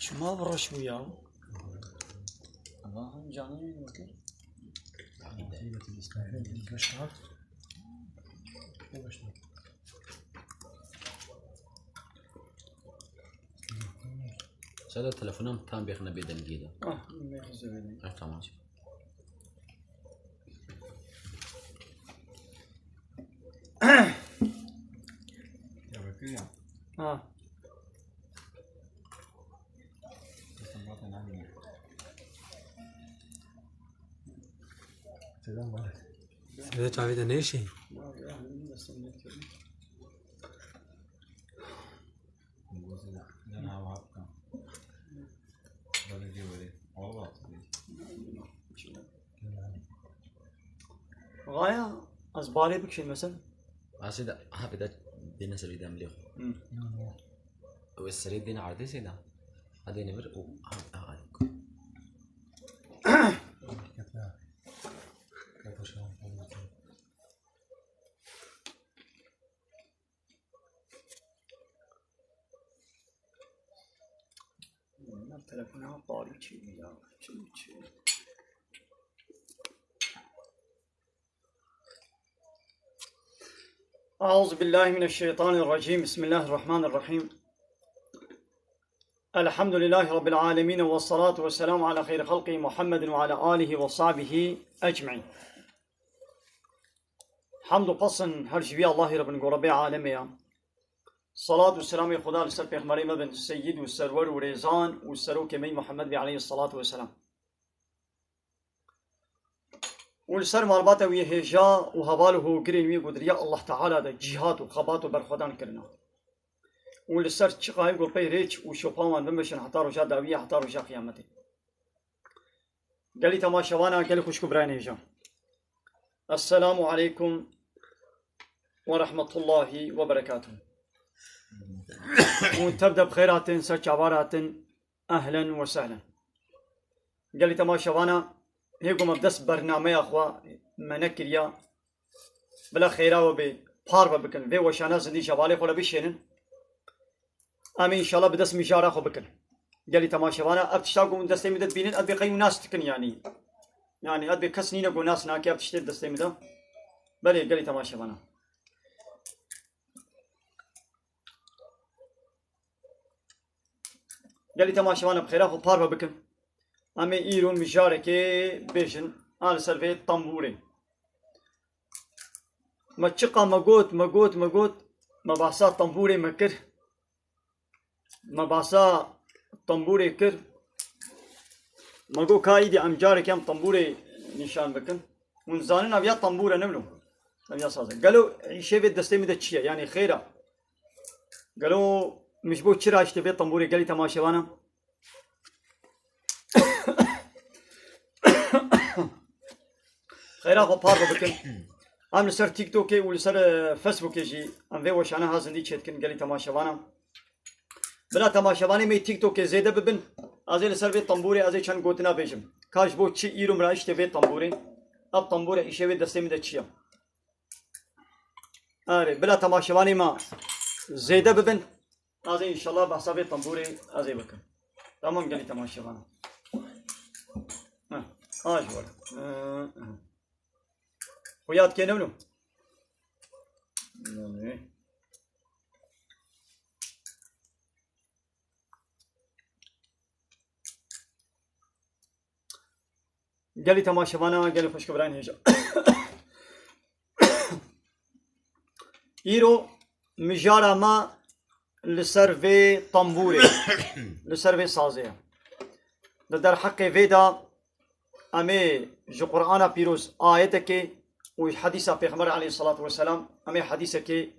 شما بروش وياه الله جاني وكل شاید تلفنم تام بخنه بدن گیده تمام صدا جاوید نیشی غاية أزبالي بكشي مثلا سيدا هبدا دينا سريدا مليخ والسريد دينا عرضي سيدا هذا نمر تلفونها طاري شي أعوذ بالله من الشيطان الرجيم بسم الله الرحمن الرحيم الحمد لله رب العالمين والصلاة والسلام على خير خلقه محمد وعلى آله وصحبه أجمعين حمد و پسن هر شبی الله رب العالمین عالمیه صلاة والسلام خدا لسر پیغمبر ما بن سید و سرور و ریزان و سروک می محمد علیه الصلاة والسلام ولسر مالبات وی هجا و حواله گرین وی قدریا الله تعالی ده جهاد و خبات و برخودان کرنا ولسر چقای گل پی ریچ و شوپاوان بمشن حتی روشا داویه حتی روشا قیامته گلی تماشوانا گلی خوشکو برای هجا السلام عليكم ورحمة الله وبركاته وتبدأ بخيرات سرچ عبارات أهلا وسهلا قال لي تماشوانا هيكم مبدس برنامج أخوة منكريا بلا خيرا وبي باربا بكن في وشانا زدي شوالي خولا بيشينن أمي إن شاء الله بدس مجارة خو بكن قال لي تماشوانا أبتشتاقوا دستي مدد بينن أبي قيم ناس تكن يعني أدبي كسنين أقول ناس ناكي أبتشتيد دستي مدد بلي قال لي تماشوانا قال لي تماشوانا بخيرا خو باربا بكن أمي إيرون مجارة كي بيشن على سلفي طنبوري ما تشقى مقوت ما بحسا طنبوري مكر ما بحسا طنبوري كر مقو كايدي أمجاري كام طنبوري نشان بكن ونزانين أبيا طنبورة نملو أبيا صازن قالوا شيء دستي مدة تشيا يعني خيرا قالوا مش بو تشرا اشتبه طنبوري قال لي تماشوانا خيرا خو باربا بكن عم لسر تيك توكي ولسر فيسبوك يجي ام في وش انا هازن دي تشتكن قال لي تماشوانا بلا تماشواني مي تيك توك زيادة ببن ازي لسر في طنبوري ازي چن گوتنا بيجم كاش بو چي ايرم را اشتبه طنبوري اب طنبوري اشوي دستي مده چيا اري بلا تماشواني ما زيادة ببن ازي ان شاء الله بحساب طنبوري ازي بكن تمام قال لي تماشوانا جوار وياد كي نمنو قال لي تماشوانا قال لي خوش كبران هيجا ايرو مجارة ما لسر في طنبوري لسر في سازية در حق فيدا أمي جو قرآن بيروز آياتك وحديث پیغمبر عليه الصلاة والسلام أمي حديثك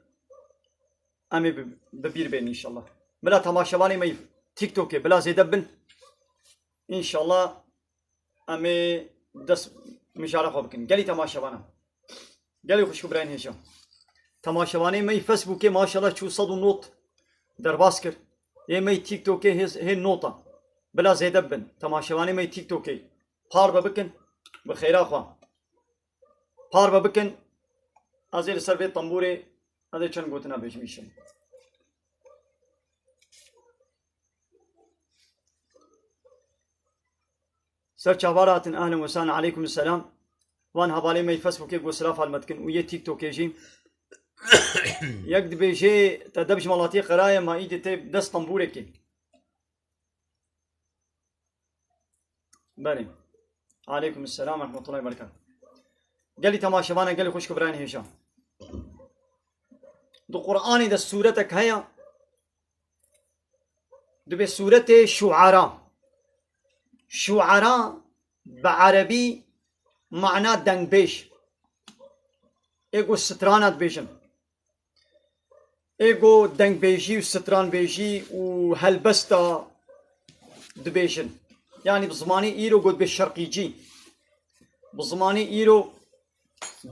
أمي ببير بين إن شاء الله بلا تماشواني مي تيك توك بلا زيدبن إن شاء الله أمي دس مشاركة بكن قالي تماشوانا قالي خوش كبرين هيشا تماشواني مي فيسبوك ما شاء الله شو صدو نوت در باسكر يا مي تيك توك هي نوطة بلا زيدبن تماشواني مي تيك توك باربا بكن بخير أخوان باربا بكن أزيل سربي طنبوري هذا كان قوتنا بيش ميشن سر چاوارات اهلا وسهلا عليكم السلام وان هبالي مي فيسبوك يقول سلاف المتكن ويا تيك توك يجي يكد بيجي تدبش مالاتي قرايه ما ايدي تيب دست طنبورك بله عليكم السلام ورحمه الله وبركاته قال لي تماشى قال لي خوش كبراني هشام دو قرآني دا سورتك هيا دو بسورة شعراء بعربي معنى دنبيش ايقو سترانات بيجن ايقو دنبيجي وستران بيجي وهلبستا دبيجن يعني بزماني ايرو قد بالشرقيجي بزماني ايرو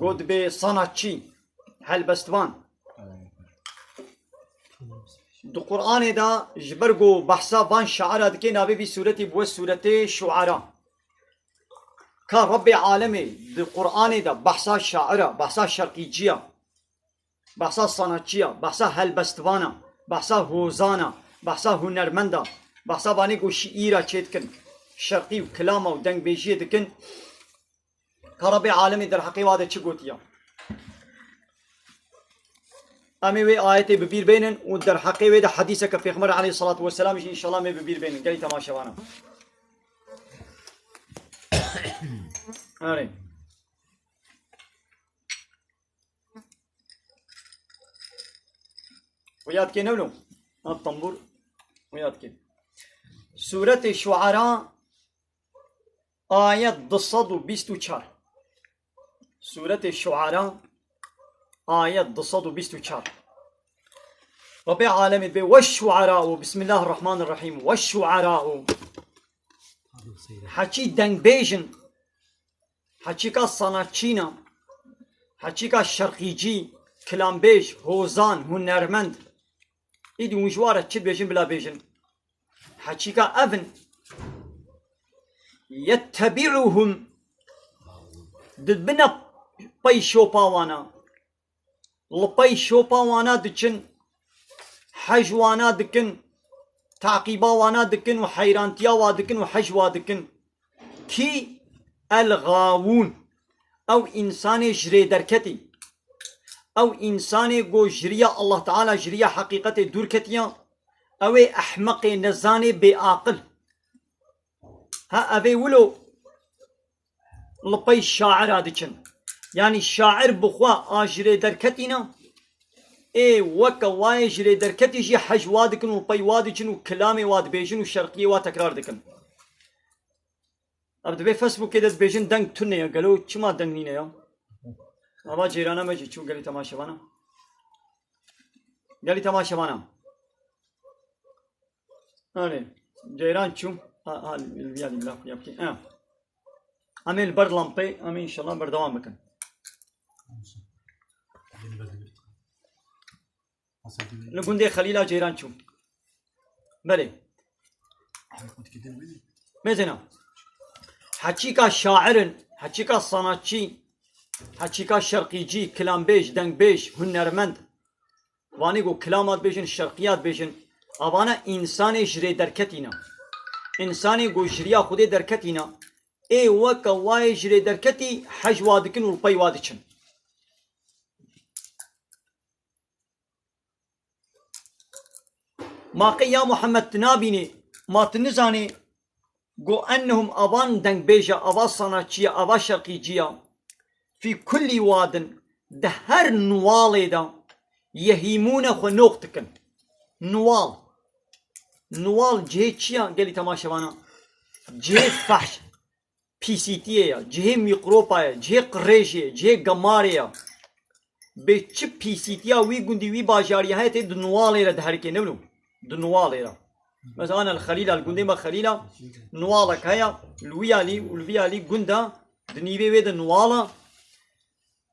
قد بصناتشي هلبستوان دو قرآن دا جبرگو بحثا بان شعر دكي نابي بي سورتي بو سورتي شعراء كان رب عالمي دو قرآن دا بحثا شاعرة بحثا شرقيجية بحثا صناتشية بحثا هلبستوانا بحثا هوزانا بحثا هنرمندا بحثا بانيگو شئيرا چيتكن شرقي وكلامة ودنگ بيجيه دكن كان رب عالمي در حقيقة چه گوتيا أمي وي آياتي ببير بينن ودر حقي وي ده حديثك في خمر عليه الصلاة والسلام إن شاء الله مي ببير بينن قالي تماشى وانا هاري وياد كي نولو الطنبور وياد كي سورة الشعراء آيات ضصد وبيستو چار سورة الشعراء آيات ضصد وبيستو چار رب عالمي بي والشعراء بسم الله الرحمن الرحيم والشعراء حكي دنگ بيجن حكي كا صناتشينا حكي كا شرقيجي كلام بيج هوزان هنرمند ايدي مجوارة چد بيجن بلا بيجن حكي كا افن يتبعهم دبنا باي شوبا وانا لباي شوبا وانا دكن حجوانا دكن تعقيبا وانا دكن وحيرانتيا وادكن وحجوا دكن كي الغاوون او انسان جري دركتي او انسان جو جريا الله تعالى جريا حقيقة دوركتيا او احمق نزاني بعاقل ها ابي ولو لباي الشاعر دكن يعني الشاعر بخوا اجري دركتينا اي وكا واي جري دركتي جي حج وادكن وباي وادكن وكلامي واد بيجن وشرقية وتكرار دكن ابدا بي فيسبوك كده بيجن دنگ تنيا قالوا چما دنگ نينا يا ابا جيرانا مجي چو قالي تماشا وانا قالي تماشا وانا اني جيران چو البيادي بلا يبكي امين البرد لامبي امين ان شاء الله بردوام بكن لقندي خليلا جيران شو بلي مزنا حكيكا شاعر حكيكا صناتشي حكيكا شرقيجي كلام بيج دنگ بيج هنرمند وانيگو كلامات بيجن شرقيات بيجن ابانا انسان جري دركتينا انساني گو جريا خودي دركتينا اي وكا واي جري دركتي حج وادكن والباي وادكن ما يا محمد تنابيني ما تنزاني قو أنهم أبان دنگ بيجا أبا صناتشيا أبا شرقيجيا في كل واد دهر نوالي دا يهيمون خو نوقتكن نوال جهي چيا قالي تماشا وانا جهي فحش بي سي تي جهي ميقروبا جهي قريجي جهي قماريا بيتش بي سي تي وي قندي وي باجاريا هاي تي دنوالي را دهركي نولو دنوالي مثلا أنا الخليلة الجندي خليلة نوالك هيا الويالي والفيالي جندا دنيبي ويد نوالا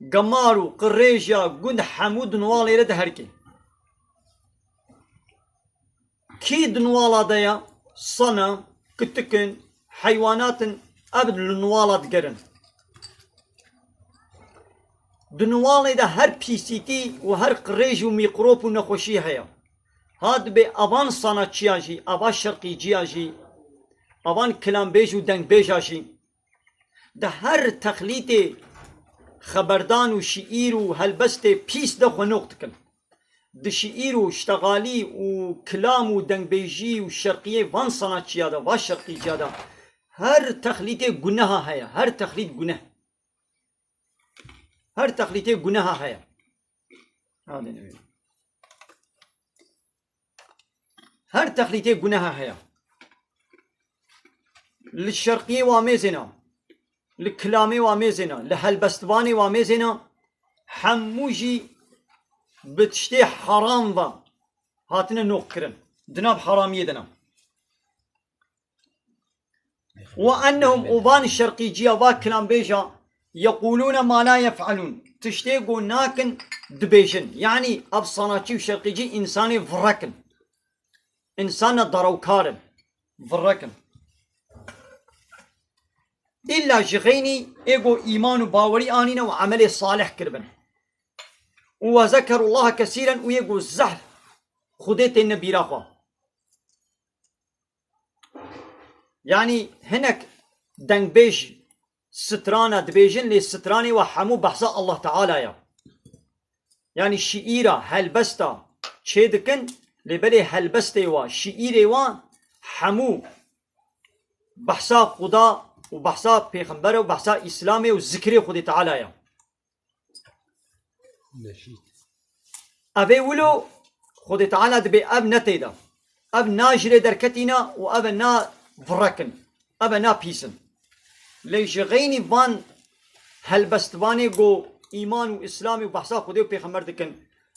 جمارو قريجيا جند حمود نوالا يرد هركي كيد نوالا ديا صنا كتكن حيوانات أبد النوالا تقرن دنوالا ده هر بي سي تي وهر قريج وميقروب ونخوشي هيا هاد بي أبان صناتشيا جي أبا شرقيجيا جي اوان کلام بیش و دنگ بیش آشی ده هر تخلیط خبردان و شعیر و هلبست پیس ده خنوقت کن ده شعیر و اشتغالی و کلام و دنگ بیجی و شرقیه وان صنعتچی ده و شرقی جاده هر تخلیط گناه هیا هر تخلیط گناه هر تخلیط گناه هیا هر تخلیط گناه هیا للشرقية واميزنا للكلامي واميزنا لهالبستباني واميزنا حموجي بتشتي حرام با هاتنا نوكرن دناب حرامية دنا وأنهم أوبان الشرقي جيابا كلام بيجا يقولون ما لا يفعلون تشتيقوا ناكن دبيجن يعني أبصاناتي وشرقي جي إنساني فركن إنسان دروكارن فركن إلا جغيني إيقو إيمان باوري آنينا وعمل صالح كربن وذكروا الله كثيرا ويقو الزهر خديت النبي راخوا يعني هناك دنگ بيج سترانا دبيجن للستراني وحمو بحثاء الله تعالى يعني الشئيرة هلبستا شيدكن لبلي هلبستي وا شئيري وا حمو بحثاء خدا وبحثا پیغمبر وبحثا اسلامي وذكري خدي تعالى ابي ولو خدي تعالى دبي اب نتيدا اب ناجري دركتينا واب نا فركن اب نا بيسن ليش غيني بان هلبستباني جو ايمان واسلامي وبحثا خدي وبيغمبر دكن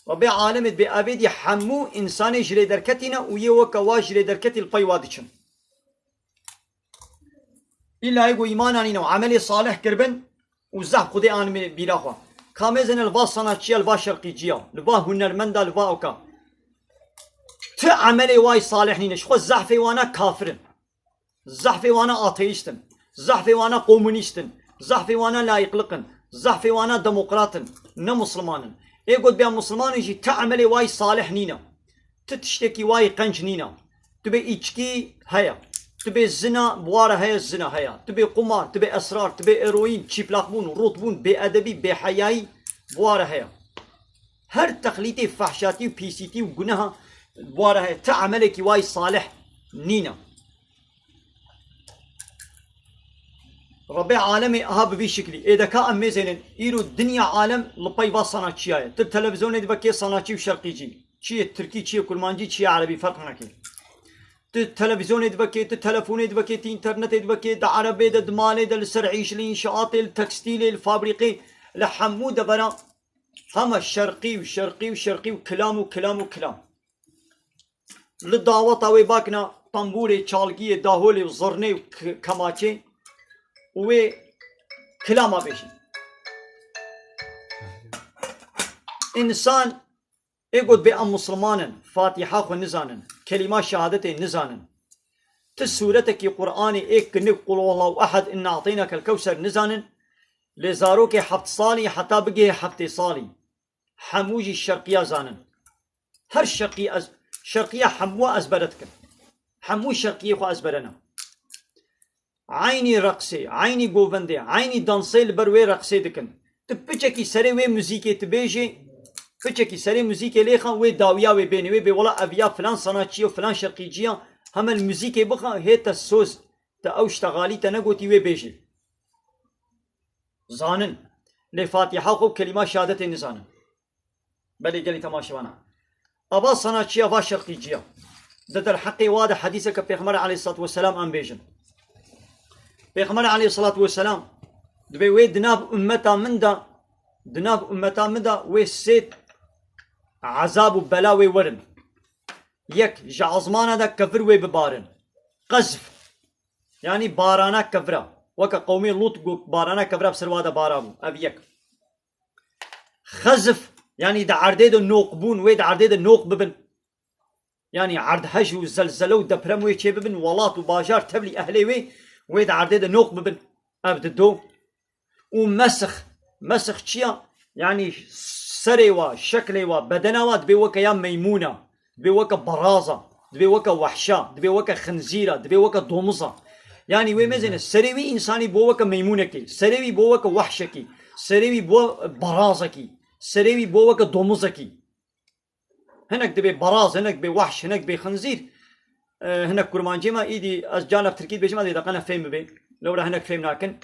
ربي عالم دبي ابي دي حمو انساني جري دركتينا ويوكا واجري دركتي البيوادشن إلا يقول إيمانانينا وعملي صالح كربن وزح خدي آن بيراخوا كامزن الفا صناعتشيا الفا شرقيجيا الفا هنرمندا الفا أوكا تعملي واي صالح نينا شخو الزحفي وانا كافرن الزحفي وانا آتيستن الزحفي وانا قومونيستن الزحفي وانا لا يقلقن الزحفي وانا ديمقراطن نمسلمانن يقول بيا مسلمان يجي تعملي واي صالح نينا تتشتكي واي قنج نينا تبي إيشكي هيا تبي الزنا بواره هيا الزنا هيا تبي قمار تبي أسرار تبي إيروين تشيبلاقبون روتبون بأدبي بحياي بواره هيا هر تخليتي فحشاتي وبيسيتي وقناها بواره هيا تعملك واي صالح نينا ربي عالمي أهاب بي شكلي إذا كان ميزين إيرو الدنيا عالم لباي با صناعتشيايا تب تلفزيون دبكي صناعتشي وشرقي جي شي تركي شي كرمانجي شي عربي فرق نكي التلفزيون يدبكي التلفون يدبكي انترنت يدبكي دا عربي دا دمالي دا السرعيش الانشاءات التكستيل الفابريقي لحمود برا هم الشرقي وشرقي وشرقي وكلام وكلام وكلام للدعوة طاوي باكنا طنبوري تشالقي داهولي وزرني وكماتي و كلام بيشي انسان يقول بأم مسلمان فاتحة خو نزانن كلمات شهادتي نزانن تسورتك قرآني إيك نقول الله أحد إن أعطيناك الكوثر نزانن لزاروك حفت صالي حتى بقي حفت صالي حموجي الشرقية زانن هر شرقية حموة أزبرتك حمو الشرقية خو أزبرنا عيني رقصي عيني قوفندي عيني دانسي البروي رقصي دكن تبجكي سري وي موزيكي تبيجي فچکی سری موزیک لیخان و داویا و بینی و به ولا اویا فلان صنعتچی و فلان شرقیجیا هم الموزیک بخا هیت سوز تا او اشتغالی تا نگوتی و بیجی زانن لفاتحه خو کلمه شهادت نزانن بلی گلی تماشوانا ابا صنعتچی ابا شرقیجیا در حقی واضح حدیثه که پیغمبر علیه الصلاه والسلام ام بیجن پیغمبر علیه الصلاه والسلام دبی و دناب امتا مندا دناب امتا مندا و سید عذاب وبلاوي ورن يك جعزمانا دا كفر وي ببارن قذف يعني بارانا كفرا وكا قومي لوط بارانا كفرا بسروادا بارابو اب يك خزف يعني دا عرديد النوق وي دا عرديد النوق ببن يعني عرض هج وزلزلة ودبرم وي شي ببن ولات وباجار تبلي اهلي وي دا عرديد النوق ببن اب دو ومسخ تشيا يعني سريوا شكلوا بدنوا دبي وكا يا ميمونة دبي وكا برازة دبي وكا وحشة دبي وكا خنزيرة دبي وكا دومزة يعني وي مزنه سريوي انساني بوك ميمونكي سريوي بوك وحشكي سريوي بو برازكي سريوي بوك دومزكي هناك دبي براز هناك بوحش هناك بخنزير هناك كرمانجي ما ايدي از جانب تركي بيش ما دي دقنا فهم بي لو هناك فهم لكن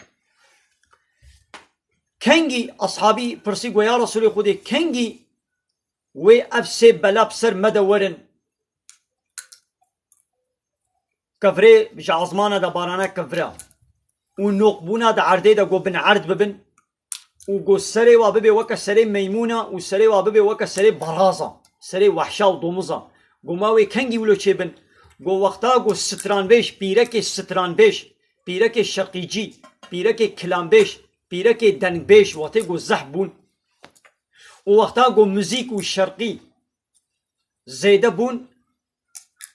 كنجي اصحابي برسي يا رسول خدي كنجي وي افسي بلا بسر مدورن كفري بش عظمانا دا بارانا كفرا ونقبونا دا عردي دا قو بن عرض ببن وقو سري واببي وكا سري ميمونة وسري واببي وكا سري برازة سري وحشا ودومزة قو ماوي كنجي ولو چه بن قو وقتا قو ستران بيش بيرك ستران بيش بيرك شقيجي بيرك كلام بيش بيرك دنگ بيش وقتا قو زحبون ووقتا قو موزيك وشرقي زيده بون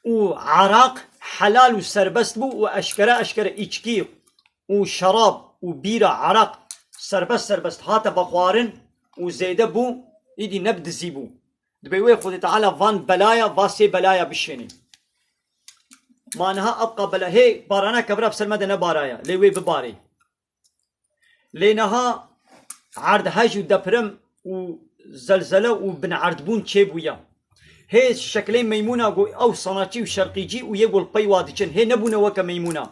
وعراق حلال وسربست بو واشكره ايچكي وشراب وبيرة عراق سربست هاتا بخوارن وزيده بو ايدي نبد زيبو دبيوي خود تعالى فان بلايا فاسي بلايا بشيني مانها ابقى بلا هي بارانا كبرا بسلمة نبارايا ليوي بباري لينها عرض هاج ودبرم وزلزلة وبن عردبون تشيبويا هي شكلين ميمونة او صناعي وشرقيجي ويقول بي واديشن هي نبونا وكا ميمونة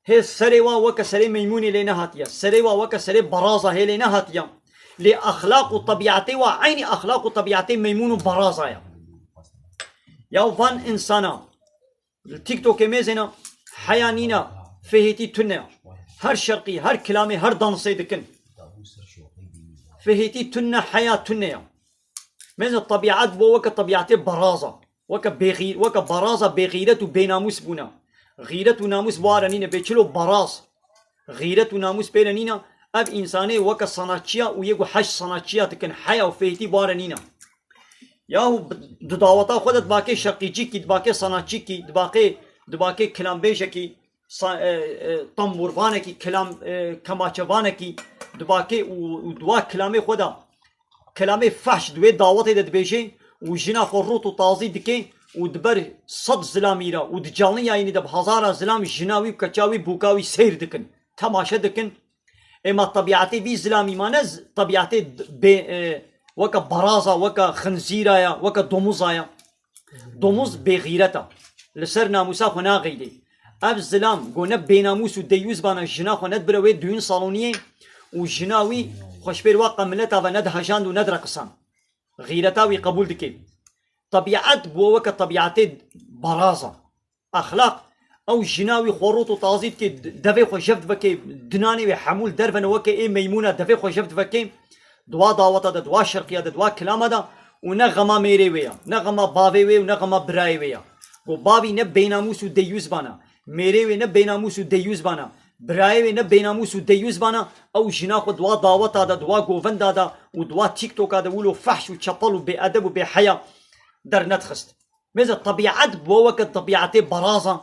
هي سريوا وكا سري ميموني لينا هاتيا سريوا وكا سري برازة هي لينا هاتيا لأخلاق وطبيعتي وعيني أخلاق وطبيعتي ميمون وبرازة يا فان إنسانا التيك توك ميزنا حيانينا فهيتي تنة هر شرقي هر كلامي هر دانسي دكن فهيتي تنة حياة تنة ميزنا الطبيعات بو وكا طبيعتي برازة وكا بغير وكا برازة بغيرة وبيناموس بونا غيرة وناموس بوارنينا بيشلو براز غيرة وناموس بيرنينا اب انساني وكا صناعية ويقو حش صناعية تكن حياة وفهيتي بوارنينا ياهو دداوتا خودت باكي شرقيجي كي دباكي صناعي كي دباكي كلام بيشكي طنبورفانكي كلام كماچوانكي دباكي ودوا كلامي خدا كلامي فحش دوي دعوتي دبيشي وجنا خروط وطازي دكي ودبر صد زلاميرا ودجالني يعني دب هزار زلام جناوي وكچاوي بوكاوي سير دكن تماشا دكن اما طبيعتي بي زلامي مانز طبيعتي وكا برازة وكا خنزيرايا وكا دوموزايا دوموز بغيرتا لسر ناموسا خنا غيدي اب زلام قونا بيناموس وديوز بانا جنا خنا دبروي دوين صالونيه وجناوي خوشبير واقع ملتا وند هجاند وند رقصان غيرتاوي قبول دكي طبيعت بو وكا طبيعتي برازة اخلاق او جناوي خروط وطازيت كي دفي خو شفت وكي دناني وحمول درفن وكي اي ميمونه دفي خو شفت وكي دوا دعوتا دوا شرقيه دوا كلام دا ونغما ميري ويا نغما باوي ويا ونغما براي ويا و باوي نه بيناموس وديوز بانا ميري وي نه بيناموس وديوز بانا براي وي نه بيناموس وديوز بانا او جنا خو دوا دعوتا دوا غوفن دا ودوا تيك توك دا ولو فحش وشطل وبادب وبحياه در ندخست مز الطبيعات بو وقت طبيعتي برازه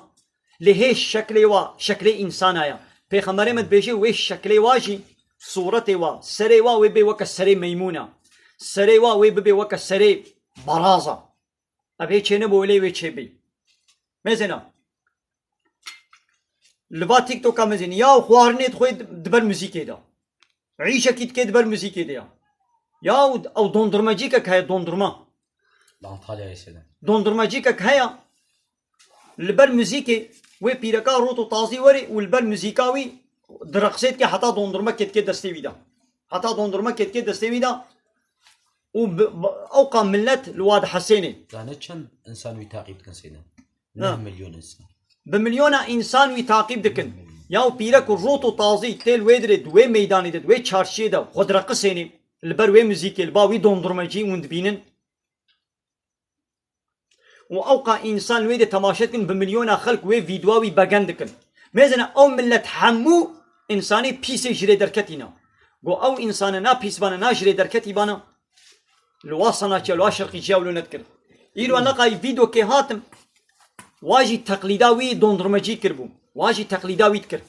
لهي شكلي شكلي انسانايا پیغمبر مت بيجي وي شكلي واجي صورتي سري وبي وك سري ميمونه سري وبي وك سري برازه ابي چنه بولي وي چبي مزنا لبا تيك توك مزن يا خوارنيت خوي دبر موسيقى دا عيشه كيت كيت دبر موسيقى دا يا او دوندرماجي كاي دوندرما لانطاليا يسدن دوندرماجي كاي البر موسيقى وي بيركا روتو طازي وري والبر موسيقاوي درقسيت كي حتى دوندرما كيت دستي ويدا حتى دوندرما كيت دستي ويدا اوقع ملت الواد حسيني يعني كم انسان يتعاقب كن سيدنا 100 مليون انسان بمليون انسان يتعاقب دكن ياو بيرك روتو طازي تيل ويدرد وي ميداني دد وي چارشي دا خود رقصيني البر وي موسيقى الباوي دوندرماجي وندبينن واوقع انسان ويد تماشتكن بمليون خلق وي فيديووي بغندكن مزنا او ملت حمو انساني بيس جري دركتينا جو او انسان نا بيس بانا نا جري دركتي بانا الواصنا تشلو شرقي جاولو نذكر يلو نقاي فيديو كي هاتم واجي تقليداوي دوندرماجي كربو واجي تقليداوي تكر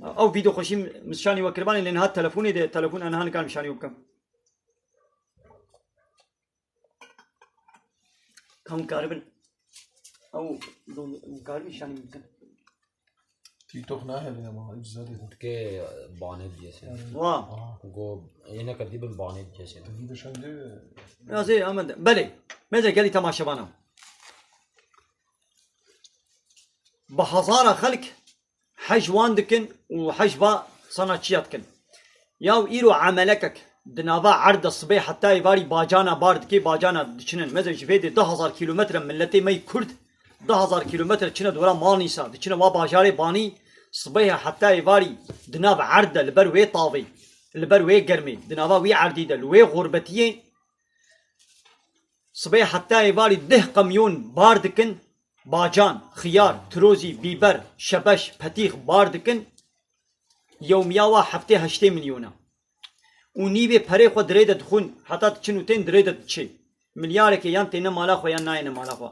او فيديو خوشي مشاني وكرباني لان هات تلفوني ده تلفون انا هان كان مشاني وكم كم كاربن او كاربن شاني ممكن تيك توك ناهل يا ما اجزاء که بانید جیسے وا گو اینا کردی بن بانید جیسے تجيب شنده يا زي أمد بلي ماذا قال لي تماشى بانا بهزارة خلق حج واندكن وحج با صناعياتكن ياو إيرو عملكك دنابا عرض الصبيح حتى يباري باجانا بارد كي باجانا دشنن ماذا جفيدي 10,000 كيلومتر ملتي مي كرد 10,000 كيلومتر تشنا دورا مانيسا دشنا وا باجاري باني صبيح حتى يباري دناب عرض البروي طاوي البروي قرمي دنابا وي عرديده الوي غربتيه صبيح حتى يباري ده قميون باردكن باجان خيار تروزي بيبر شبش بطيخ باردكن يوميا وا هفته 8 مليونه ونيبه پري خو دريده دخون حتى تشنوتين دريده تشي مليارك يان تينا مالا خو يان ناين مالا خو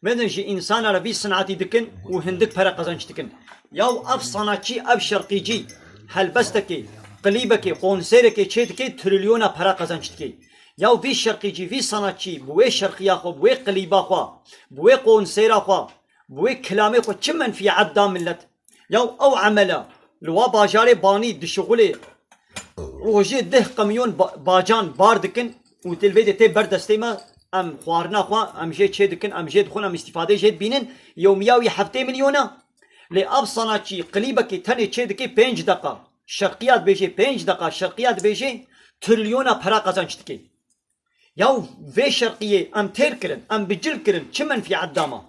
بدن شي انسان عربي صنعتي دكن وهندك para قزانش دكن ياو اف صناعتي اب شرقيجي هلبستكي قليبك قونسيرك تشيدكي تريليونا para قزانش دكي ياو في شرقيجي في صناعتي بوي شرقيا خو بوي قليبا خو بوي قونسيرا خو بوي كلامي خو چمن في عدا ملت ياو او عمله لوا باجاري باني دشغولي روجي ده قميون باجان باردكن وتلفيدي تي بردستيما ام خوارنا خوا ام جي تشدكن ام جي دخون ام استفاده جيد بينن يومياوي هفته مليونه لاب صناعتي قليبك تاني تشدكي 5 دقيقه شرقيات بيجي 5 دقيقه شرقيات بيجي تريليونا para قزانشتكي ياو في شرقيه ام تيركرن ام بجلكرن چمن في عدامه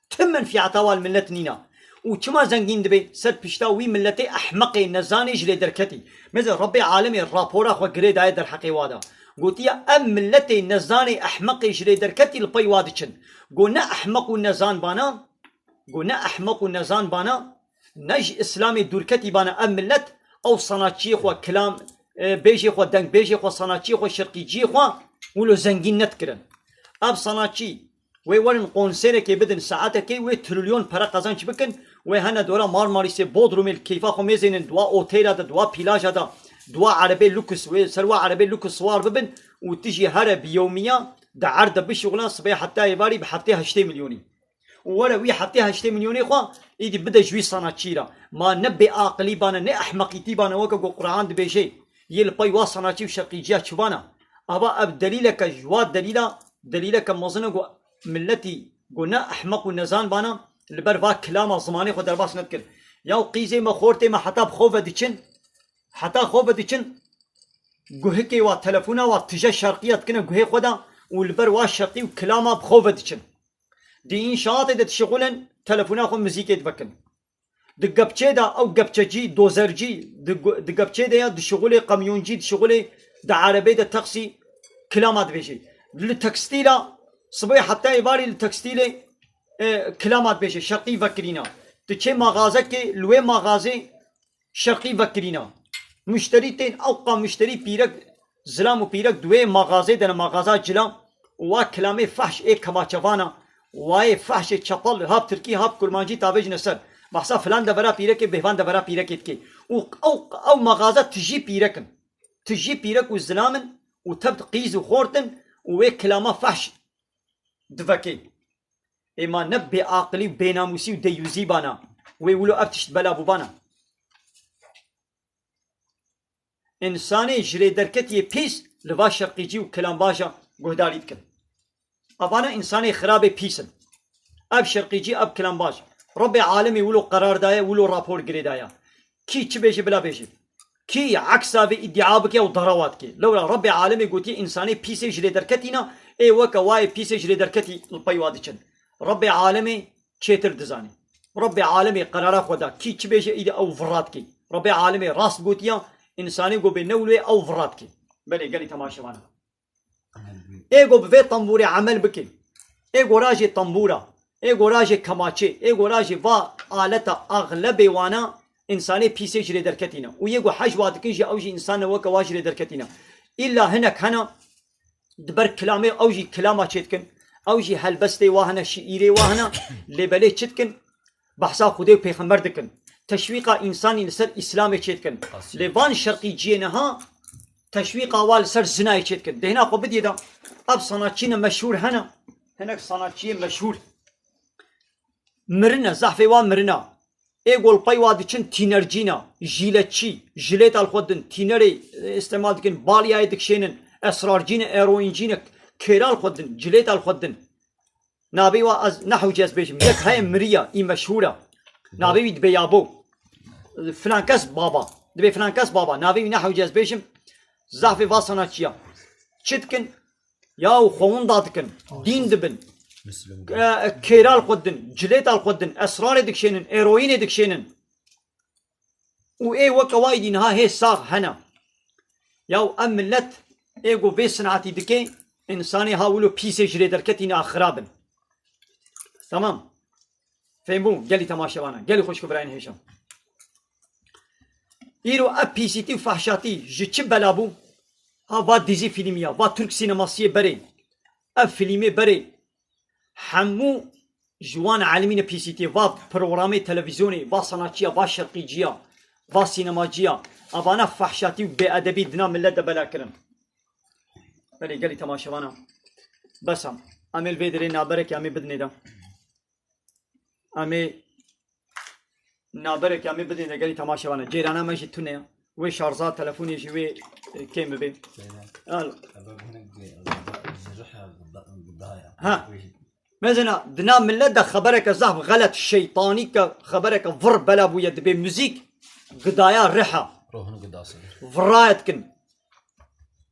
تمن في عطاوال ملتنينا وكما زنجين دبي سر بشتاوي ملتي احمقي نزاني جلي دركتي مثل ربي عالمي الرابورا خو جريد هاي در حقي وادا قلت يا ام ملتي نزاني احمقي جلي دركتي البي وادچن قلنا احمق النزان بانا قلنا احمق النزان بانا نج اسلامي دوركتي بانا ام ملت او صناعتي خو كلام بيجي خو دنگ بيجي خو صناعتي خو شرقي جي خو ولو زنجين نتكرن اب صناعتي وی ورن قونسره که بدن ساعته که وی تریلیون para قزانچ بکن وی هنه دورا مارماریس بودروم کیفا خو میزنن دوا اوتیل دا دوا پیلاج دا دوا عربی لوکس وی سروا عربی لوکس سوار ببن وتجي هره بيوميا دا عرض بشغلان صبي حتى يباري بحتى 8 مليوني ولا وي حتى 8 مليوني خو ايدي بدا جوي صناعتيرا ما نبي عقلي بانا نه احمقيتي بانا وكو قران دبيجي يل باي وا صناعتي وشقيجيا شبانا ابا اب دليلك جواد دليلك مزنه ملتي قلنا احمق النزان بانا لبرفا كلام زماني خو درباس نذكر يا قيزي ما خورتي ما حتى بخوفه ديچن حتى خوفه ديچن گوهكي وا تليفونا وا تجا شرقيه كنا گوه خدا والبر وا شرقي وكلامه بخوفه ديچن دي انشاءات ده شغلن تليفونا خو موزيك يتبكن دقبچه دا او قبچجي دوزرجي دقبچه دا د شغل قميونجي د شغل د عربي د تقسي كلامات بيجي للتكستيلا صبي حتى يباري التكستيل كلامات بيش شرقي فكرينا تشي مغازة لوي مغازة شرقي فكرينا مشتريتين أوقع مشتري بيرك زلام وبيرك دوي مغازة دنا مغازة جلام وكلامي فحش كما شفانا واي فحش چپل هاب تركي هاب كرمانجي تابج نسر بحثا فلان دبرا بيرك بهوان دبرا بيرك كي او مغازة تجي بيرك وزلامن وتبت قيز وخورتن وي كلامه فحش دفكي اما نبي عقلي بيناموسي وديوزي بانا ويقولو ابتشت بلا بوبانا انساني جري دركتي بيس لبا شرقيجي وكلام باشا قهداري دكن ابانا انساني خرابي بيسن اب شرقيجي اب كلام باش ربي عالمي ولو قرار دايا ولو رابور قري دايا كي تشبيجي بلا بيجي كي عكسا في ادعابك او ضرواتك لولا ربي عالمي قلتي انساني بيسي جري دركتينا اي وكا واي بيسي جري دركتي البيوادچن ربي عالمي تشيتر دزاني ربي عالمي قرار خدا كي تشبيجي ايد او فراتكي ربي عالمي راس قوتيا انساني قو بنولي او فراتكي بلي قالي تماشي وانا ايغو بفي طنبوري عمل بكي ايغو راجي طنبورا ايغو راجي كماچي ايغو راجي با آلتا اغلبي وانا انساني بيسي جري دركتينا ويغو حج وادكن جي اوجي انسان وكا واجري دركتينا الا هناك هنا دبر كلامي اوجي كلاما چتكن اوجي هلبستي واهنا شئيري واهنا لبلي چتكن بحثا خودي پیغمبر دكن تشويق انساني لسر اسلامي چتكن لبان شرقي جينها تشويق اول سر زنا چتكن دهنا خو بدي دا اب صناعتين مشهور هناك صناعتين مشهور مرنا زحفي وان مرنا ايقول بايواد چن تينرجينا جيلتشي جيليت الخدن تينري استعمال دكن باليا دكشينن اسرار جينا ايروين جينا كيرال الخدن جيليت الخدن نابي واز نحو جاز بيجم يك هاي مريا اي مشهوره نابي دبيابو فرانكاس بابا دبي فرانكاس بابا نابي نحو جاز بيجم زعفي فاساناتشيا چتكن ياو خوون دادكن دين دبن مسلم كيرال خدن جليت الخدن اسرار دكشينن ايروين دكشينن و اي وكا وايدين ها هي صاغ هنا ياو املت ايغو في صنعتي دكي انساني هاولو بيسي جريدر كتينا خرابن تمام فهمون قالي تماشا وانا قالي خوش كبراين هشام ايرو اب بيسيتي وفحشاتي جي بلابو ها va dizi filmiya va Türk sinemasıya bere ev filmi bere hamu جوان عالمين بيسيتي va programı televizyonu va sanatçıya va şarkıcıya va sinemacıya abana fahşati ve beedebi dina millet de belakirin beli geli tamaşavana basam amel vedere naberek ami bidne da ami naberek ami bidne da geli tamaşavana cerana mecid tune ve şarja telefoni jive كيم بي ها مثلا دنا من لدى خبرك زهب غلط شيطاني خبرك فر بلا بو يد بي موزيك قدايا ريحه روحنا قداسه فرايتكن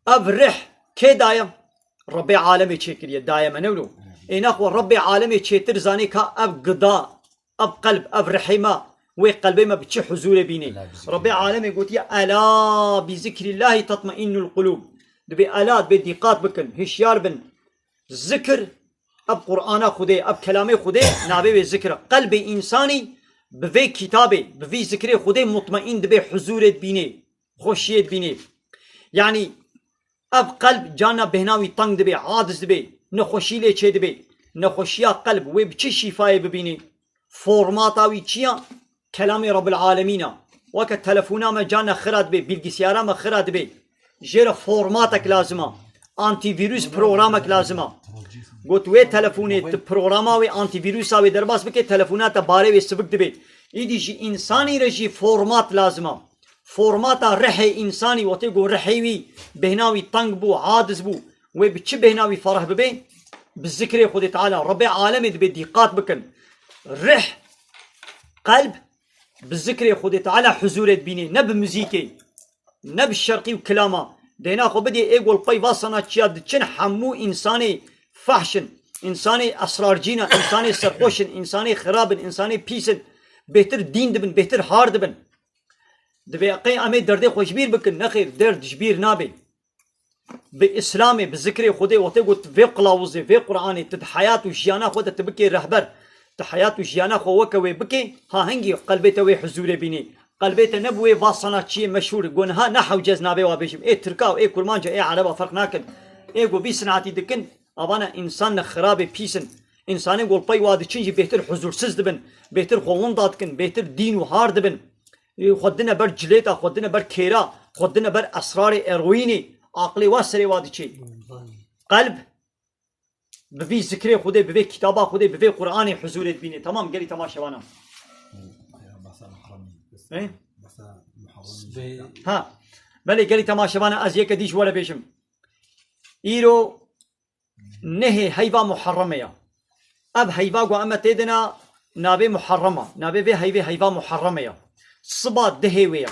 اب ريح كي دايم ربي عالمي تشكريه دايما نولو اين اخو ربي عالمي تشتر زاني كا اب قدا اب قلب اب رحمه وي قلبي ما بتشي حزور بيني ربي عالمي قلت يا الا بذكر الله تطمئن القلوب دبي الات بدقات بكن هشيار بن ذكر اب قرآن خدي اب كلامي خدي نابي بذكر قلبي انساني بفي كتابي بفي ذكري خدي مطمئن دبي حزور بيني خوشيت بيني يعني اب قلب جانا بهناوي طنگ دبي عادز دبي نخوشي لي چه دبي نخوشيا قلب وي بچي شفاي ببيني فورماتاوي چيا كلام رب العالمين وك التلفونا ما جانا خراد بي بالجسيارة ما خراد بي جير فورماتك لازمة انتي فيروس برنامجك لازمة قلت وي تلفوني برنامج وي انتي فيروس اوي درباس بكي تلفونات باري وي سبق دبي يدي جي انساني رجي فورمات لازمة فورماتا رحي انساني وتيقو رحيوي بهناوي طنق بو عادز بو وي بتش بهناوي فرح ببي بالذكر خدي تعالى ربي عالمي دبي دقات بكن رح قلب بالذكر خدي تعالى حزورت بيني نب موزيكي نب الشرقي وكلامه دينا خو بدي ايقول باي واسنا تشاد تشن حمو انساني فحشن انساني اسرار جينا انساني سرقوشن انساني خرابن انساني بيسن بهتر دين دبن بهتر هار دبن دبي قي امي دردي خوشبير بكن نخير درد جبير نابي باسلامي بالذكر خدي وتقول في قلاوزي في قراني تد حياه وجيانا خد تبكي رهبر تحيات وجيانا خو وكوي بكي ها هنجي قلبيته وي حزور بيني قلبيته نبوي واصنات شي مشهور قون ها نحو جز نابي وابيشم ايه تركاو ايه كرمانجا ايه عربه فرق ناكل ايه قو بي صنعتي دكن ابانا انسان خراب بيسن انسان يقول باي وادي تشنجي بهتر حزور سز دبن بهتر خوون داتكن بهتر دين وهار دبن خدنا بر جليتا خدنا بر كيرا خدنا بر اسرار ارويني عقلي واسري وادي شي قلب بفي ذكري خدي بفي كتابة خدي بفي قرآن حزورت بيني تمام قالي تماشى وانا ايه ها بلي قالي تماشى وانا ازيك ديش ولا بيشم ايرو نهي هيبة محرمة اب هيبة قو اما تيدنا نابي محرمة نابي بي هيبة محرمة صبات دهيوية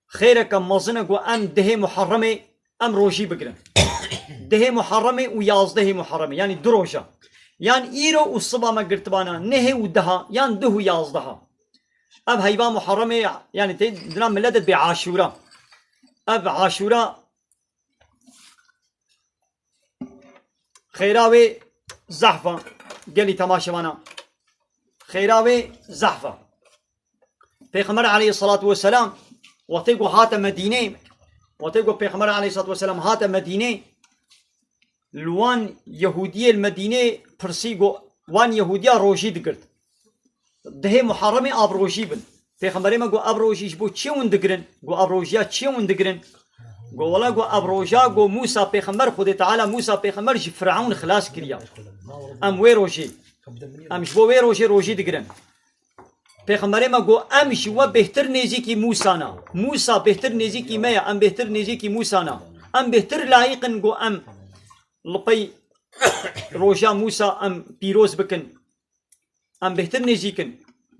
خيرك مظنة قو ام دهي محرمة ام روجي بقرن ده محرمه ويازده محرمه يعني دروجه يعني ايرو والصبا ما قلت بانا نهي ودها يعني ده يازدها اب هيبا محرمه يعني تدنا ملدت بعاشوره اب عاشوره خيراوي زحفه قال لي تماشى وانا خيراوي زحفه پیغمبر عليه الصلاه والسلام وتيقو هات مدينه وتيقو پیغمبر عليه الصلاه والسلام هات مدينه لوان يهودية المدينة برسيقو وان يهودية روجي دقرد ده محرمي اب روجي بن پیغمبر ما قو اب روجي بو چيون دقرن قو اب روجيا چيون دقرن قو ولا قو اب روجا قو موسى پیغمبر خود تعالى موسى پیغمبر جي فرعون خلاص كريا ام وي روجي ام شبو وي روجي دقرن پیغمبر ما گو امش و بهتر نزیکی موسانا موسا بهتر نزیکی میا ام بهتر نزیکی موسانا ام بهتر لایقن گو ام لپی روجا موسا ام پیروز بکن ام بهتر نزیکن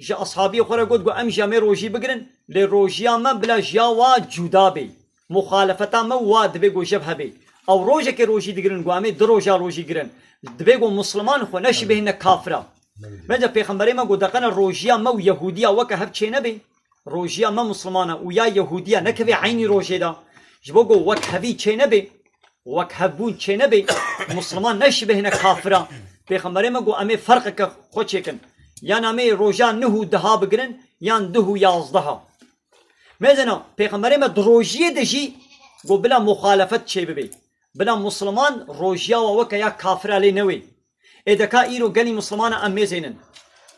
جا اصحابی خورا گود گو ام جامع روجی بگرن لی روجیا ما بلا جاوا جدا بی مخالفتا ما واد بگو جبه بی او روجا که روجی دگرن گو امی دروجا روجی گرن دبگو مسلمان خو نشبه نه کافرا مجا پیغمبر ما گو دقنا روجیا ما و یهودیا وکه هب چه نبی روجیا ما مسلمانا و یا یهودیا نکوی عینی روجی دا جبو گو وک هبی چه نبی وک هبون چه نبی مسلمان نشبه نه کافرا پیغمبر ما گو امی فرق که خود چکن یان امی روجا نهو دها بگرن یان دهو یازدها مزنا پیغمبر ما دروجی دجی گو بلا مخالفت چه ببی بلا مسلمان روجیا و وکه یا کافر علی نوی ایدکا ایرو گلی مسلمان ام میزینن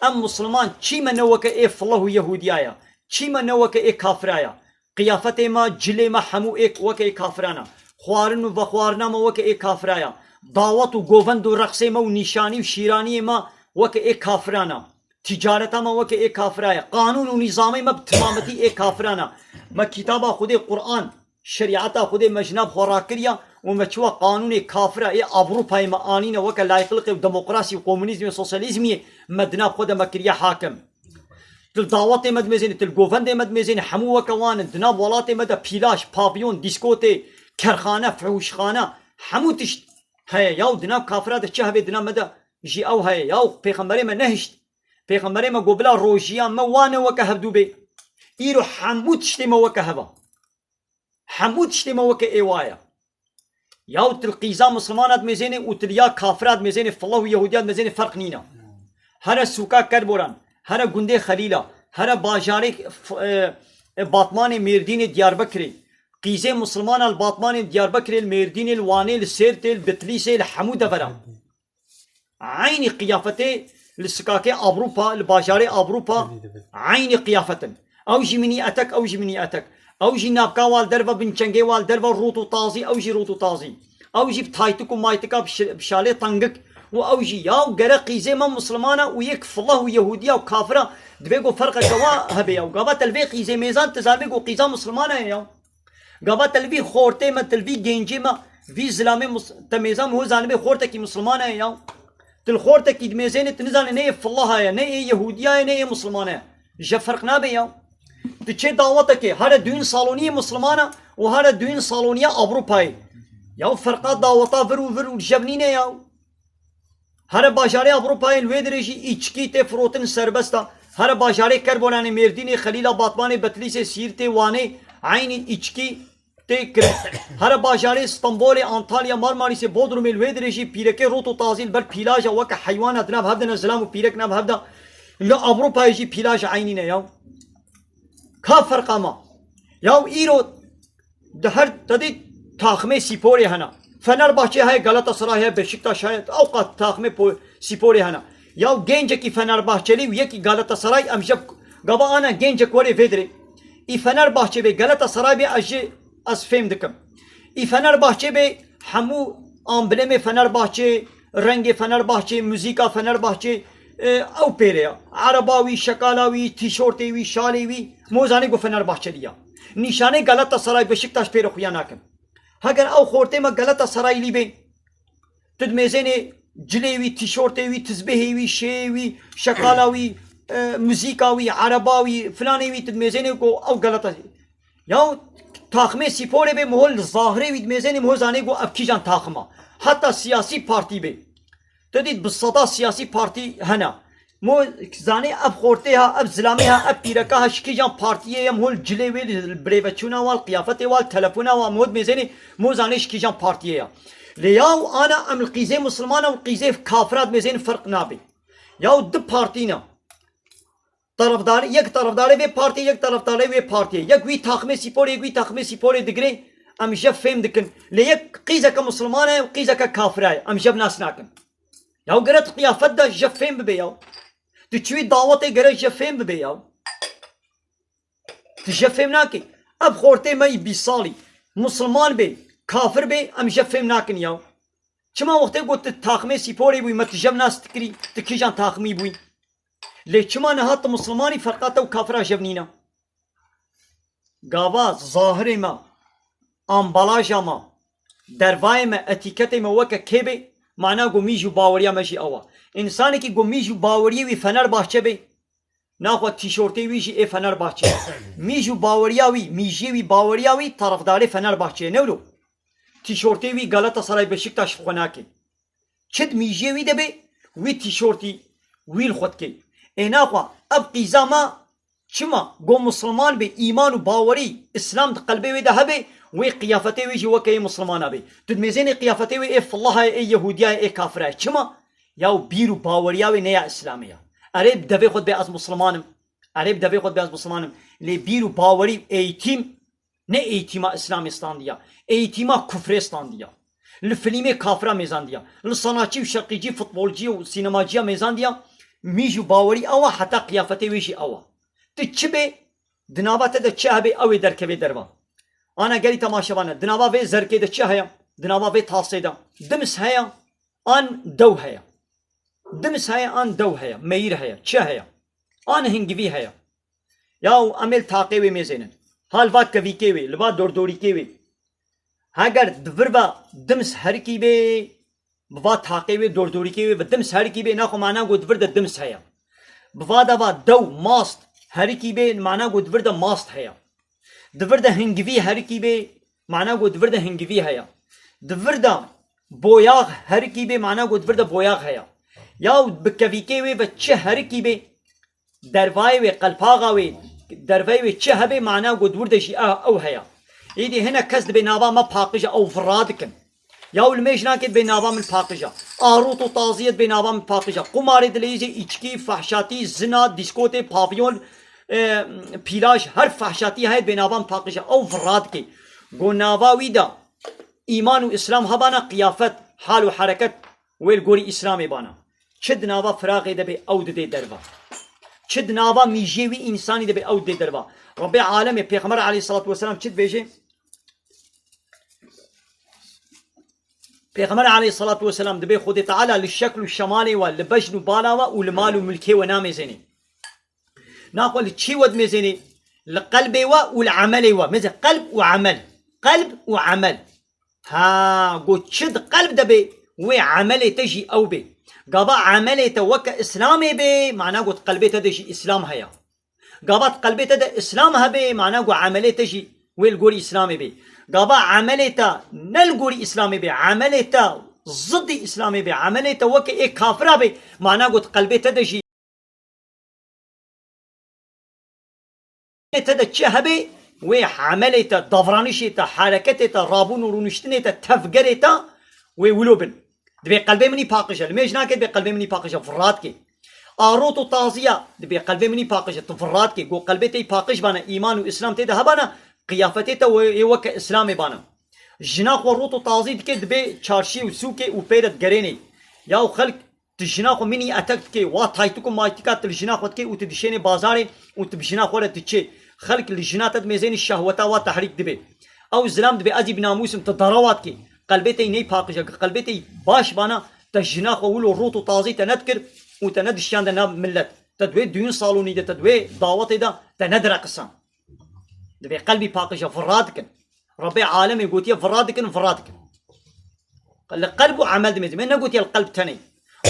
ام مسلمان چی من وکه ای فله یهودیایا چی من وکه ای کافرایا قیافت ما جلی ما همو ایک وکه ای کافرانا خوارن و خوارنا ما وکه ای کافرایا دعوت و گووند و رقص ما و نشانی و شیرانی ما وکه ای کافرانا تجارت ما وکه ای کافرایا قانون و نظام ما بتمامتی ای کافرانا ما کتابا خود قرآن شریعتا خود مجنب خوراکریا و مچوا قانون کافره ای اوروپای ما آنین وکه لایقلق دموکراسی و کمونیسم و سوسیالیسمی مدنا خود مکریا حاکم تل دعوت مد مزین تل گووند مد مزین همو وکوان دناب ولات مد پیلاش پاپیون دیسکوته کرخانه فحوشخانه همو تشت هيا ياو دناب كافرات شهبه دناب مدى جي او هيا ياو پیغمبر ما نهشت پیغمبر ما قبلا روجيا ما وانا وكا هبدو بي ايرو حمود شتي ما وكا هبا حمود شتي ما وكا ايوايا ياو تلقيزا مسلمانات مزيني وتليا كافرات مزيني فالله يهوديات مزيني فرق نينا هر سوكا كربوران هر گنده خليلا هر باجاري باطمان ميردين ديار بكري قيزه مسلمان الباطمان ديار بكري الميردين الواني السيرت البتليسي الحمود فرا عين قيافته للسكاكي اوروبا الباجاري اوروبا عين قيافه او جمني اتك او جمني اتك او جي نابكا وال دربا بنچنگي وال دربا روتو طازي او جي روتو طازي او جي تايتكو مايتكا بشالي طنقك او جي ياو غرا قيزه ما مسلمانه ويكف الله يهوديه وكافره دبيغو فرق جوا هبي او غابا تلبي قيزه ميزان تزابيغو قيزه مسلمانه ياو غابا تلبي خورته ما تلبي گنجي ما في زلامي تميزان هو زانبي خورته كي مسلمانه ياو تل خورته كي ميزان تنزان نه فالله يا نه يهوديه نه مسلمانه جا فرق نابي ياو تچه دعوت که هر دین سالونی مسلمانه و هر دین سالونی اوروپایی یا فرقات دعوتا ورو جبنینه یا هر باجاره اوروپایی الویدرجی ایچکی ته فروتن سربستا هر باجاره کربولانی مردین خلیل باطمان بتلیس سیرت وانه عین ایچکی ته کر هر باجاره استانبول انطالیا مارماریس بودروم الویدرجی پیرکه روتو تازیل بر پیلاج وک حیوانات ناب هبدن السلام و پیرک ناب هبدا لا اوروپایی جی پیلاج عینینه یا كافر قاما ياو ايرو دهر تدي تاخمه سيبوري هنا فنربahçe هاي غلطة سراي بشكتاش هاي اوقات تاخمه سيبوري هنا ياو گنجكي فنربahçeli ويكي غلطة سراي امجب غبا انا گنجك وري فيدري اي فنربahçe به غلطة سراي به اجي از فهم دكم اي فنربahçe به همو امبلم فنربahçe رنگ فنربahçe موزيكا فنربahçe او پیریا عرباوی شکالاوی تیشورتیوی شالیوی موزانی گو فنربahçeliya نشانه غلطه سرای بشکتاش پیرو خویا ناکم اگر او خورته ما غلطه سرای لیبه تدمزنه جلیوی تیشورتیوی تزبهیوی شیوی شکالاوی موزیکاوی عرباوی فلانیوی تدمزنه گو او غلطه یا تاخمه سپوره به محل ظاهره وی تدمزنه موزانی گو افکیجان تاخما حتی سیاسی پارتی به تدید بالصدا سیاسی پارتی هنا مو زانی اب خورته ها اب زلامی ها اب پیرکا ها شکی جان پارتیه یا مول جلی ویل بریوچونا وال قیافت وال تلفونا و مود میزنی مو زانی شکی جان پارتیه یا لیاو انا ام القیزه مسلمان و القیزه کافرات میزنی فرق نابی یاو دو پارتینا طرفداری یک طرفداری به پارتی یک طرفداری به پارتی یک وی تاخمه سپور یک وی تاخمه سپور دگری ام جب فهم دکن لیک قیزه که مسلمانه و قیزه که کافره ام جب ناس ناکن ياو قرأت قيافة دا جفين ببياو تشوي دعوتي قرأت جفين ببياو تجفين ناكي اب خورتي ماي بيصالي مسلمان بي كافر بي ام جفين ناكن ياو چما وقتی قلت تاخمي سيپوري بوي ما تجب ناس تكري تكيجان تاخمي بوي لێ چما نەهاتە مسلمانی فەرقاتە و کافرا ژەبنینە گاوا ظاهرê me ambalaja me dervayê me etîketê me weke kêbê mana got mîj û baweriya me jî ew e însanekî got mîj û baweriyê wî Fenerbahçe bê naxwe tîşortê wî jî ê Fenerbahçe mîj û baweriya wî mîjê wî baweriya wî tarafdarê Fenerbahçe newlo tîşortê wî Galatasaray Beşiktaş xwe nake çit mîjê wî debe wî tîşortî wî li xwe dike ê naxwe ev qîza me çima got Müslüman bê îman û bawerî İslam di qelbê wê de hebe wê qiyafetê wê jî weke yê Müslümana bê tu di mêzênê qiyafetê wê ê fillaha ê Yehudiya ê kafira çima ya bîr û baweriya wê neya İslamê ya erê bi devê xwe bê ez Müslümanim erê bi devê xwe bê ez Müslümanim lê bîr û bawerî eğitim ne eğitîma İslamê standiya eğitîma kufrê standiya li filmê kafira mêzan diya li sanatçî û şerqîcî futbolcî û sînemacîya mêzan diya mîj û bawerî ew e heta qiyafetê wê jî ew e tu çi bê di nava te de çi hebe ew ê derkeve derva ana gelî temaşevan e di nava vê zerkê de çi heye di nava vê tasê de dimis heye an dew heye dimis heye an dew heye meyîr heye çi heye an hingivî heye yaw em ê li taqê wê mêzênin hal va kevîkê wê li va dordorîkê wê heger di vir ve dims herikî bê bi va taqê wê dordorîkê wê bi dims herikî bê naxwe mana got di vir de dims heye bi va de va dew mast herikî bê mana got di vir de mast heye di vir de hingivî herikî bê mana got di vir de hingivî heye di vir de boyaq herikî bê mana got di vir de boyaq heye yaw bi kevîkê wê ve çi herikî bê dervayê wê qelpaxa wê derveyê wê çi hebe mana got di vir de jî ew heye êdî hinek kes dibê nava me paqija ew virra dikin yaw li mêj nake dibê nava min paqija arot û taziye dibê nava min paqija qumarê dilêjî îçkî fehşatî zina dîskotê pavyon pîlaj her fehşatî heye dibê nava min paqija ew virra dike got nava wî de îman û İslam hebana qiyafet hal û hereket wê li gorî İslamê bana çi di nava firaqê de bê ew didê derva çi di nava mîjê wî însanî de bê ew didê derva Rabbê alemê Pêxember aleyhissalatu vesselam çi dibêje Pêxember aleyhissalatu vesselam dibê Xwedê Teala li şekl û şemalê we li bejn û bala we û li mal û milkê we namêzêne naxwe li çî we dimêzêne li qelbê we û li emelê we mêze qelb û emel qelb û emel ha got çi di qelb de bê wê emelê te jî ew bê gava emelê te weke İslamê bê mana got qelbê te de jî İslam heye gava qelbê te de İslam hebe mana got emelê te jî wê li gorî İslamê bê gava emelê te ne li gorî İslamê bê emelê te ziddî İslamê bê emelê te weke ê kafira bê mana got qelbê te de jî te de çi hebe wê emelê te davranişê te hereketê te rabûn û rûniştinê te tevgerê te wê wilo bin dibê qelbê minî paqij e li mêj nake dibê qelbê minî paqij e virrat ke arot û taziya dibê qelbê minî paqij e tu virrat ke got qelbê te paqij bana îman û İslam tê de hebana qiyafetê te ê weke İslamê bana jina xwe rot û tazî dike dibê çarşî û sûkê û pê de digerênê yaw xelk tu jina xwe minî etek dike wa taytûk û maytîka tu li jina xwe dike û tu dişênê bazarê û tu bi jina xwe re diçê xelk li jina te di mêzênê şehweta wa tehrîk dibe ew zilam dibê ez jî bi namûsim tu darawat ke qelbê te ney paqij e qelbê te baş bana te jina xwe wilo rot û tazî te nedikir û te nedişyan de nav millet te divê düğün salonî de te divê dawetê de te nedireqisan dibê qelbî paqij e virra dikin Rabbê alemê gotiye virra dikin virra dikin li qelb û emel dimêzî me negotiye li qelb tenê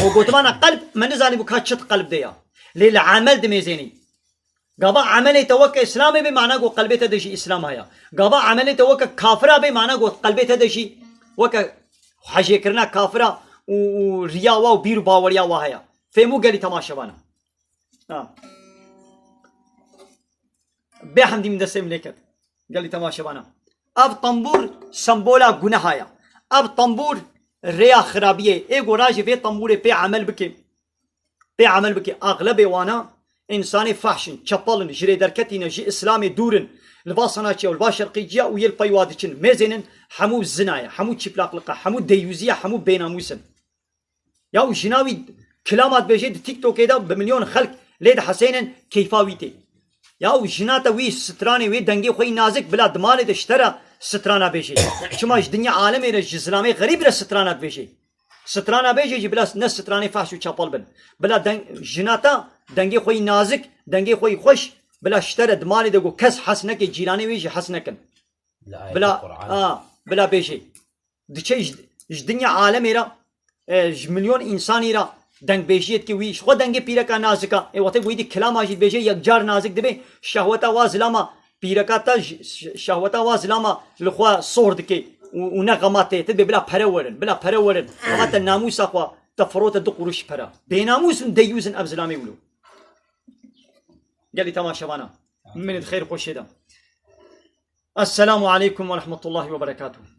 o gotimana qelb me nizanî bu ka çi qelb de ya lê li emel dimêzênî gava emelê te weke İslamê bê mana got qelbê te de jî İslam heye gava emelê te weke kafira bê mana got qelbê te de jî weke hejêkirina kafira û riya wa û bîr û baweriya wa heye fêmû gelî temaşevan bê hemdî min destê min lê ket gelî temaşevan ev tembûr sembola guneha ye ev tembûr rêya xirabiyê ê gora ji vê tembûrê pê emel bike pê emel bike aglebê wana insanê fehşin çepalin ji rê derketîne ji İslamê dûrin li va sanatçiya û li va şerqîciya û yê li peywa diçin mêzênin hemû zina ye hemû çîplaqliqa hemû deyyûzî ye hemû bênamûs in yaw jina wî kilamat bêje di TikTokê de bi milyon xelk lê dihesênin keyfa wî tê yaw jina te wî stranê wê dengê xwe nazik bila di malê de ji te re strana bêje çima ji dinya alemê re ji zilamê xerîb re strana dibêje strana bêje jî bila ne stranê fehş û çepal bin bila jina te دنگی خوی نازک دنگی خوی خوش بلا اشترد مالی دگو کس حس نکی جیرانی ویجی حس نکن بلا بلا بيجي دشي الدنيا عالمي را مليون انسان را دنگ بيجيت كي ويش خو دنگ بيركا نازكا اي وقت ويدي كلام اجي بيجي يكجار نازك دبي شهوتا وازلما بيركا تا شهوتا وازلما لخوا صورد كي ونغمات تبي بلا پرورن وقت الناموس اخوا تفروت دقروش پرا بيناموس ديوزن ابزلامي ولو قال لي تماشا من الخير خوش ده. السلام عليكم ورحمة الله وبركاته.